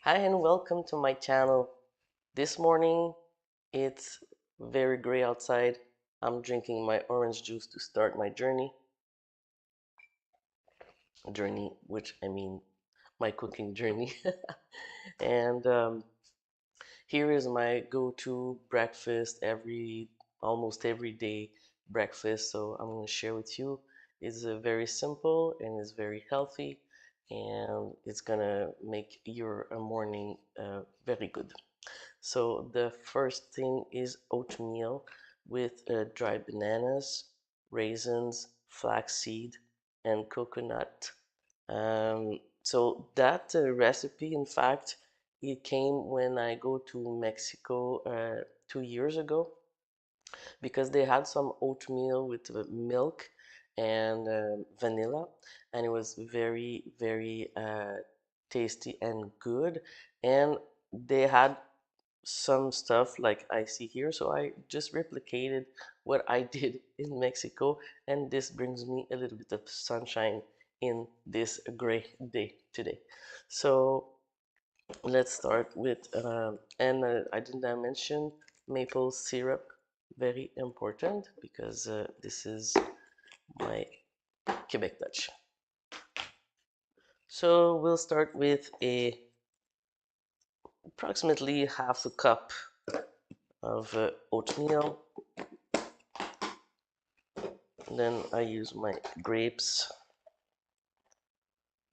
Hi and welcome to my channel. This morning it's very gray outside. I'm drinking my orange juice to start my journey, which I mean my cooking journey. and Here is my go-to breakfast almost every day breakfast. So I'm going to share with you. It's very simple and it's very healthy, and it's gonna make your morning very good. So the first thing is oatmeal with dried bananas, raisins, flaxseed, and coconut. So that recipe, in fact, it came when I go to Mexico 2 years ago, because they had some oatmeal with milk and vanilla, and it was very, very tasty and good. And they had some stuff like I see here, so I just replicated what I did in Mexico, and this brings me a little bit of sunshine in this gray day today. So let's start with I didn't mention maple syrup, very important because this is my Quebec touch. So we'll start with approximately half a cup of oatmeal. Then I use my grapes,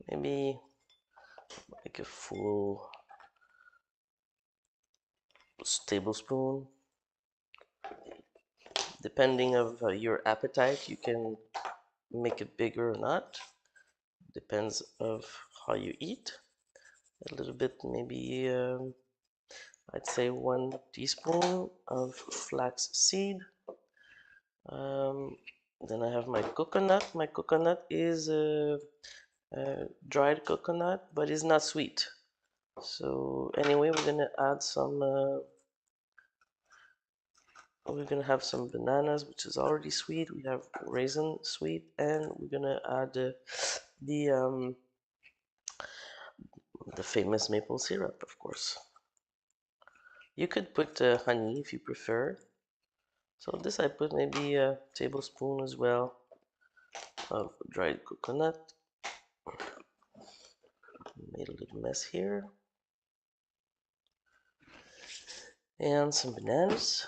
maybe like a full tablespoon. Depending of your appetite, you can make it bigger or not. Depends of how you eat. A little bit, maybe I'd say 1 teaspoon of flax seed. Then I have my coconut. My coconut is dried coconut, but it's not sweet. So anyway, we're gonna have some bananas, which is already sweet. We have raisin sweet, and we're gonna add the um, the famous maple syrup, of course. You could put honey if you prefer. So this I put maybe a tablespoon as well of dried coconut. Made a little mess here. And some bananas.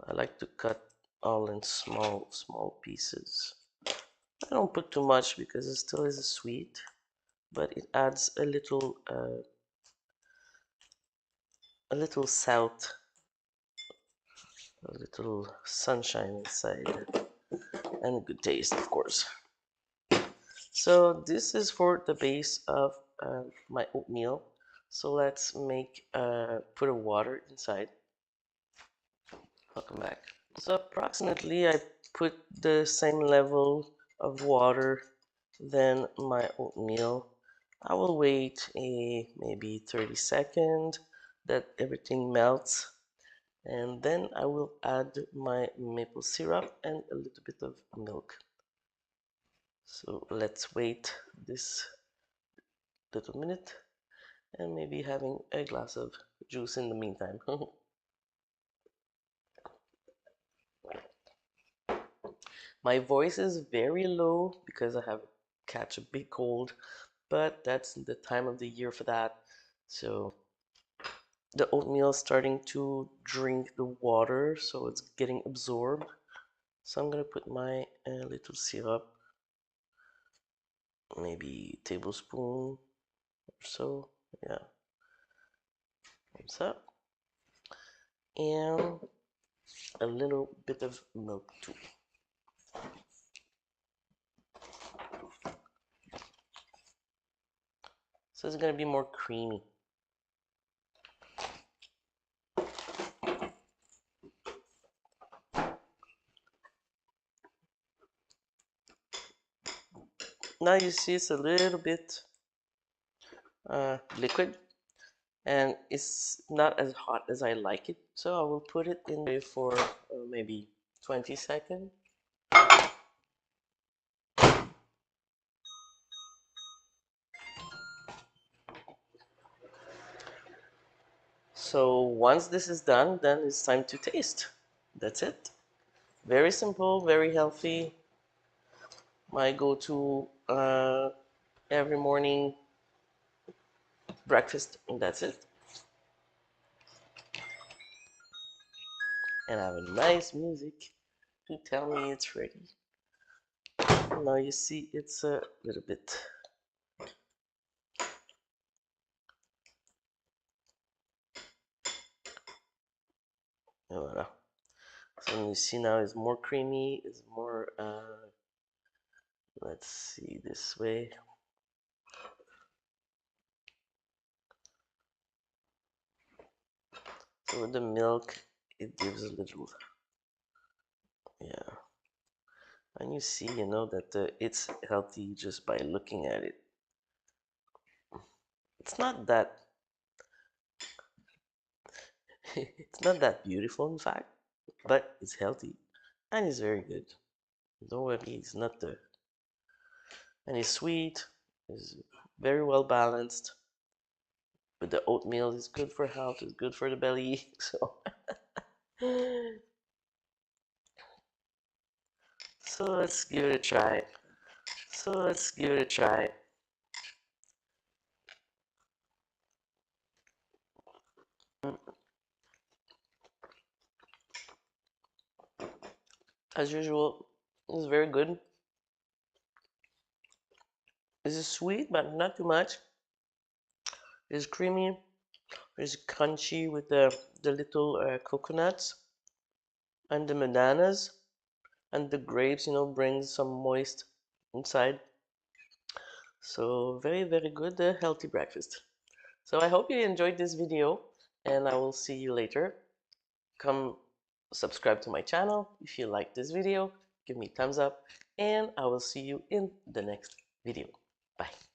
I like to cut all in small pieces. I don't put too much because it still is sweet, but it adds a little salt, a little sunshine inside, and good taste, of course. So this is for the base of my oatmeal. So let's put a water inside. Welcome back. So approximately I put the same level of water than my oatmeal. I will wait maybe 30 seconds that everything melts, and then I will add my maple syrup and a little bit of milk. So let's wait this little minute and maybe having a glass of juice in the meantime. My voice is very low because I have catch a big cold, but that's the time of the year for that. So the oatmeal is starting to drink the water, so it's getting absorbed. So I'm gonna put my little syrup, maybe tablespoon or so. Yeah, what's up? And a little bit of milk too. So it's gonna be more creamy. Now you see it's a little bit liquid, and it's not as hot as I like it. So I will put it in there for maybe 20 seconds. So once this is done, then it's time to taste. That's it. Very simple, very healthy. My go-to every morning breakfast, and that's it. And I have a nice music to tell me it's ready. Now you see it's a little bit. Voilà. So you see now it's more creamy, it's more, let's see this way. So with the milk, it gives a little, yeah. And you see, you know, that it's healthy just by looking at it. It's not that, it's not that beautiful, in fact, but it's healthy and it's very good. Don't worry, it's not the, and it's sweet, it's very well balanced. But the oatmeal is good for health, it's good for the belly, so. So let's give it a try. So let's give it a try. As usual, it's very good. This is sweet, but not too much. It's creamy. It's crunchy with the little coconuts and the bananas and the grapes. You know, brings some moist inside. So very, very good, healthy breakfast. So I hope you enjoyed this video, and I will see you later. Come subscribe to my channel if you like this video. Give me thumbs up, and I will see you in the next video. Bye.